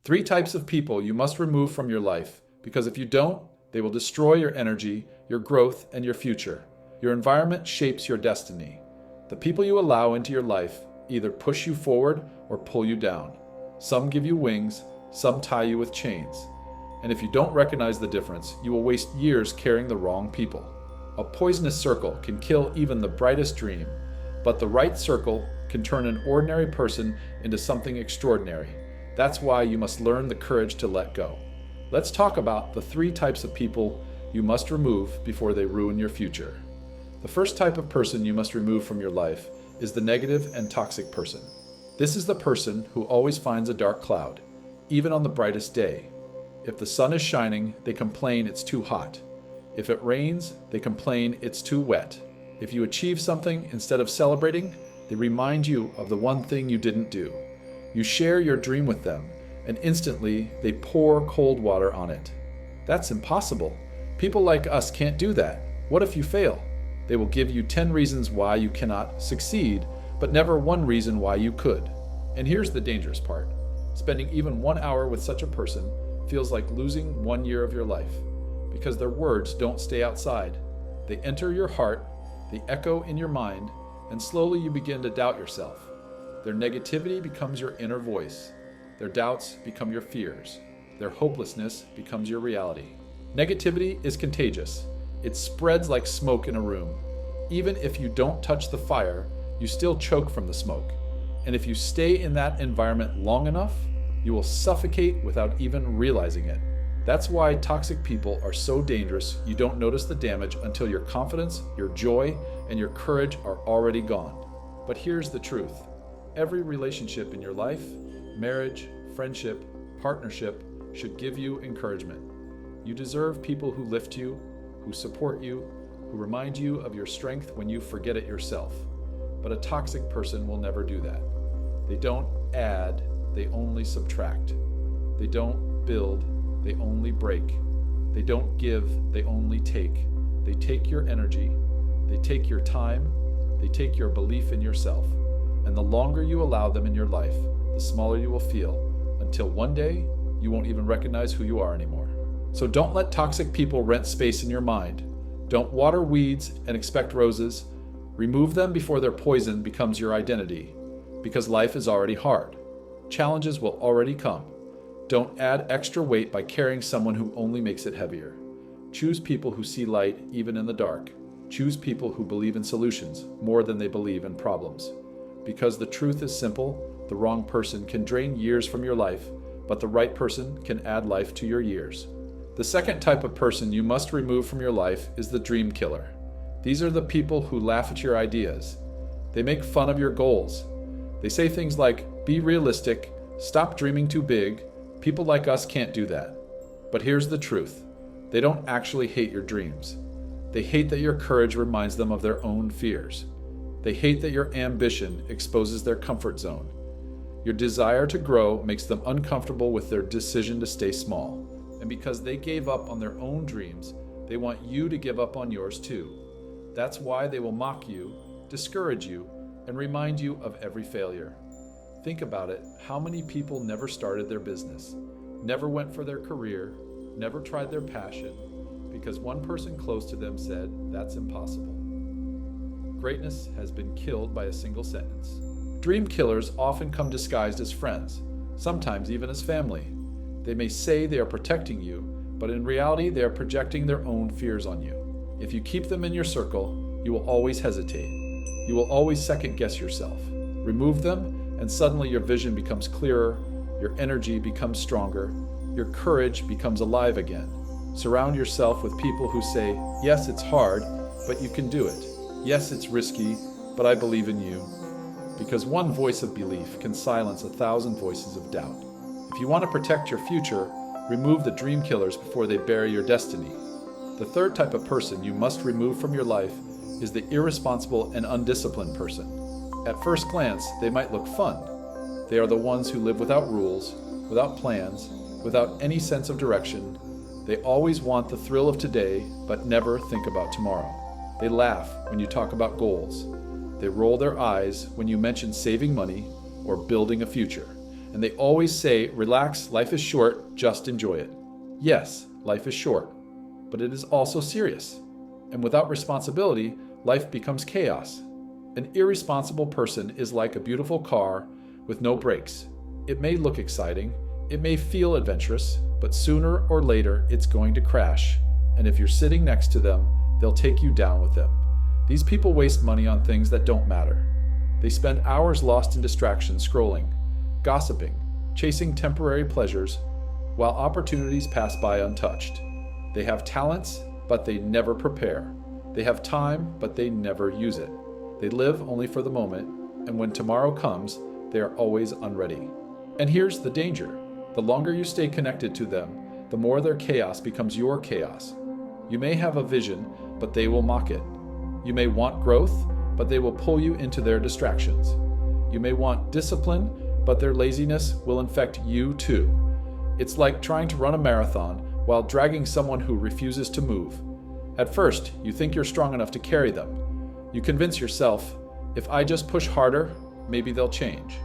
3 types of people you must remove from your life, because if you don't, they will destroy your energy, your growth, and your future. Your environment shapes your destiny. The people you allow into your life either push you forward or pull you down. Some give you wings, some tie you with chains. And if you don't recognize the difference, you will waste years carrying the wrong people. A poisonous circle can kill even the brightest dream, but the right circle can turn an ordinary person into something extraordinary. That's why you must learn the courage to let go. Let's talk about the 3 types of people you must remove before they ruin your future. The first type of person you must remove from your life is the negative and toxic person. This is the person who always finds a dark cloud, even on the brightest day. If the sun is shining, they complain it's too hot. If it rains, they complain it's too wet. If you achieve something, instead of celebrating, they remind you of the one thing you didn't do. You share your dream with them, and instantly they pour cold water on it. That's impossible. People like us can't do that. What if you fail? They will give you 10 reasons why you cannot succeed, but never one reason why you could. And here's the dangerous part. Spending even 1 hour with such a person feels like losing 1 year of your life, because their words don't stay outside. They enter your heart, they echo in your mind, and slowly you begin to doubt yourself. Their negativity becomes your inner voice. Their doubts become your fears. Their hopelessness becomes your reality. Negativity is contagious. It spreads like smoke in a room. Even if you don't touch the fire, you still choke from the smoke. And if you stay in that environment long enough, you will suffocate without even realizing it. That's why toxic people are so dangerous. You don't notice the damage until your confidence, your joy, and your courage are already gone. But here's the truth. Every relationship in your life, marriage, friendship, partnership, should give you encouragement. You deserve people who lift you, who support you, who remind you of your strength when you forget it yourself. But a toxic person will never do that. They don't add, they only subtract. They don't build, they only break. They don't give, they only take. They take your energy, they take your time, they take your belief in yourself. And the longer you allow them in your life, the smaller you will feel, until one day you won't even recognize who you are anymore. So don't let toxic people rent space in your mind. Don't water weeds and expect roses. Remove them before their poison becomes your identity, because life is already hard. Challenges will already come. Don't add extra weight by carrying someone who only makes it heavier. Choose people who see light even in the dark. Choose people who believe in solutions more than they believe in problems. Because the truth is simple, the wrong person can drain years from your life, but the right person can add life to your years. The second type of person you must remove from your life is the dream killer. These are the people who laugh at your ideas. They make fun of your goals. They say things like, be realistic, stop dreaming too big, people like us can't do that. But here's the truth. They don't actually hate your dreams. They hate that your courage reminds them of their own fears. They hate that your ambition exposes their comfort zone. Your desire to grow makes them uncomfortable with their decision to stay small. And because they gave up on their own dreams, they want you to give up on yours too. That's why they will mock you, discourage you, and remind you of every failure. Think about it. How many people never started their business, never went for their career, never tried their passion, because one person close to them said, that's impossible. Greatness has been killed by a single sentence. Dream killers often come disguised as friends, sometimes even as family. They may say they are protecting you, but in reality they are projecting their own fears on you. If you keep them in your circle, you will always hesitate. You will always second-guess yourself. Remove them, and suddenly your vision becomes clearer, your energy becomes stronger, your courage becomes alive again. Surround yourself with people who say, yes, it's hard, but you can do it. Yes, it's risky, but I believe in you. Because one voice of belief can silence 1,000 voices of doubt. If you want to protect your future, remove the dream killers before they bury your destiny. The third type of person you must remove from your life is the irresponsible and undisciplined person. At first glance, they might look fun. They are the ones who live without rules, without plans, without any sense of direction. They always want the thrill of today, but never think about tomorrow. They laugh when you talk about goals. They roll their eyes when you mention saving money or building a future. and they always say, relax, life is short, just enjoy it. Yes, life is short, but it is also serious. And without responsibility, life becomes chaos. An irresponsible person is like a beautiful car with no brakes. It may look exciting, it may feel adventurous, but sooner or later it's going to crash. And if you're sitting next to them, they'll take you down with them. These people waste money on things that don't matter. They spend hours lost in distractions, scrolling, gossiping, chasing temporary pleasures, while opportunities pass by untouched. They have talents, but they never prepare. They have time, but they never use it. They live only for the moment, and when tomorrow comes, they are always unready. And here's the danger. The longer you stay connected to them, the more their chaos becomes your chaos. You may have a vision, but they will mock it. You may want growth, but they will pull you into their distractions. You may want discipline, but their laziness will infect you too. It's like trying to run a marathon while dragging someone who refuses to move. At first, you think you're strong enough to carry them. You convince yourself, if I just push harder, maybe they'll change.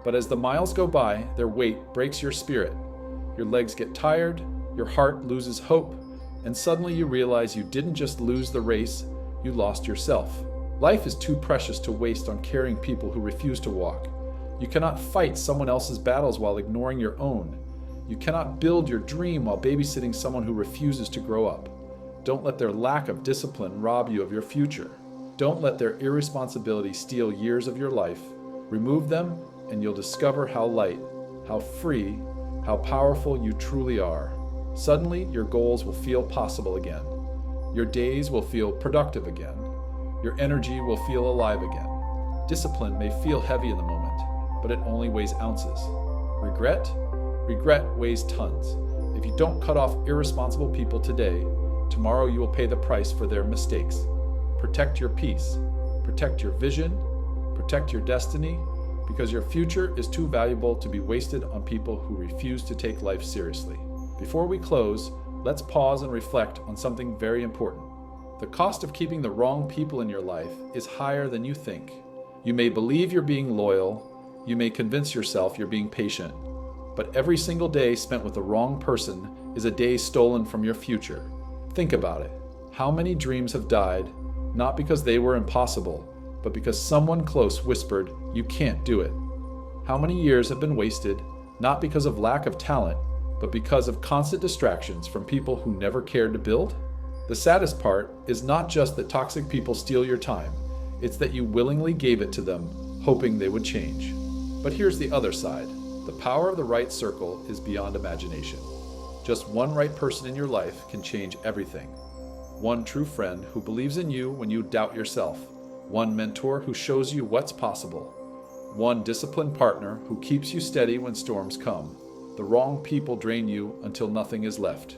But as the miles go by, their weight breaks your spirit. Your legs get tired, your heart loses hope, and suddenly you realize you didn't just lose the race, you lost yourself. Life is too precious to waste on carrying people who refuse to walk. You cannot fight someone else's battles while ignoring your own. You cannot build your dream while babysitting someone who refuses to grow up. Don't let their lack of discipline rob you of your future. Don't let their irresponsibility steal years of your life. Remove them, and you'll discover how light, how free, how powerful you truly are. Suddenly, your goals will feel possible again. Your days will feel productive again. Your energy will feel alive again. Discipline may feel heavy in the moment, but it only weighs ounces. Regret? Regret weighs tons. If you don't cut off irresponsible people today, tomorrow you will pay the price for their mistakes. Protect your peace. Protect your vision. Protect your destiny, because your future is too valuable to be wasted on people who refuse to take life seriously. Before we close, let's pause and reflect on something very important. The cost of keeping the wrong people in your life is higher than you think. You may believe you're being loyal, you may convince yourself you're being patient, but every single day spent with the wrong person is a day stolen from your future. Think about it. How many dreams have died, not because they were impossible, but because someone close whispered, "You can't do it"? How many years have been wasted, not because of lack of talent, but because of constant distractions from people who never cared to build? The saddest part is not just that toxic people steal your time, it's that you willingly gave it to them, hoping they would change. But here's the other side. The power of the right circle is beyond imagination. Just one right person in your life can change everything. One true friend who believes in you when you doubt yourself. One mentor who shows you what's possible. One disciplined partner who keeps you steady when storms come. The wrong people drain you until nothing is left.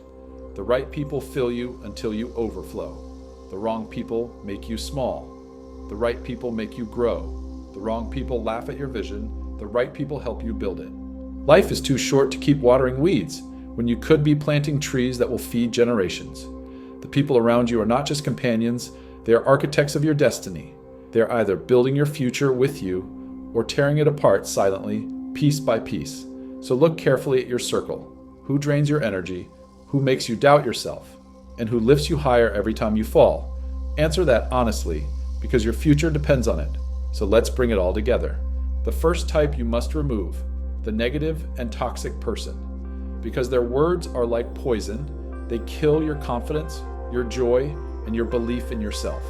The right people fill you until you overflow. The wrong people make you small. The right people make you grow. The wrong people laugh at your vision. The right people help you build it. Life is too short to keep watering weeds when you could be planting trees that will feed generations. The people around you are not just companions, they are architects of your destiny. They are either building your future with you or tearing it apart silently, piece by piece. So look carefully at your circle. Who drains your energy? Who makes you doubt yourself? And who lifts you higher every time you fall? Answer that honestly, because your future depends on it. So let's bring it all together. The first type you must remove, the negative and toxic person. Because their words are like poison, they kill your confidence, your joy, and your belief in yourself.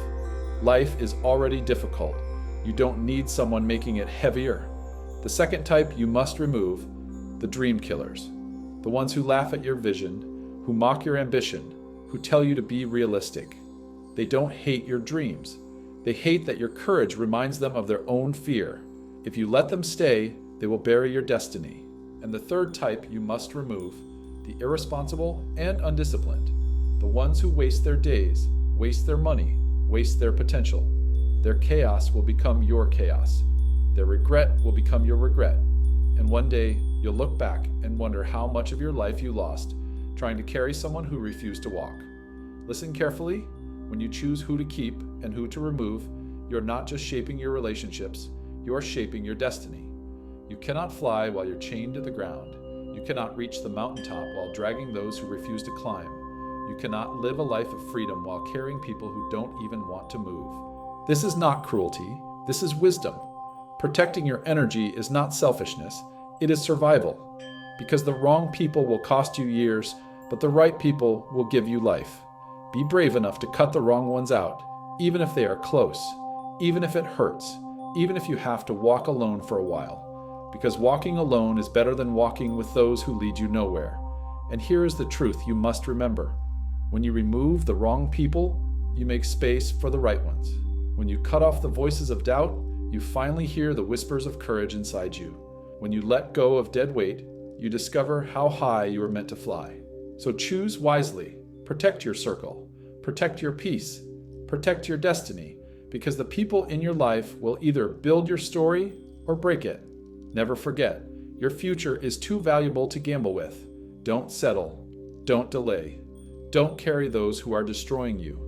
Life is already difficult. You don't need someone making it heavier. The second type you must remove, the dream killers. The ones who laugh at your vision, who mock your ambition, who tell you to be realistic. They don't hate your dreams. They hate that your courage reminds them of their own fear. If you let them stay, they will bury your destiny. And the third type you must remove, the irresponsible and undisciplined. The ones who waste their days, waste their money, waste their potential. Their chaos will become your chaos. Their regret will become your regret. And one day, you'll look back and wonder how much of your life you lost trying to carry someone who refused to walk. Listen carefully. When you choose who to keep and who to remove, you're not just shaping your relationships, you're shaping your destiny. You cannot fly while you're chained to the ground. You cannot reach the mountaintop while dragging those who refuse to climb. You cannot live a life of freedom while carrying people who don't even want to move. This is not cruelty. This is wisdom. Protecting your energy is not selfishness. It is survival. Because the wrong people will cost you years, but the right people will give you life. Be brave enough to cut the wrong ones out, even if they are close, even if it hurts, even if you have to walk alone for a while. Because walking alone is better than walking with those who lead you nowhere. And here is the truth you must remember. When you remove the wrong people, you make space for the right ones. When you cut off the voices of doubt, you finally hear the whispers of courage inside you. When you let go of dead weight, you discover how high you are meant to fly. So choose wisely. Protect your circle. Protect your peace. Protect your destiny. Because the people in your life will either build your story or break it. Never forget, your future is too valuable to gamble with. Don't settle. Don't delay. Don't carry those who are destroying you.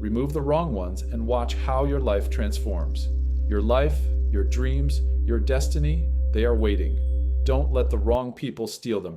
Remove the wrong ones and watch how your life transforms. Your life, your dreams, your destiny, they are waiting. Don't let the wrong people steal them.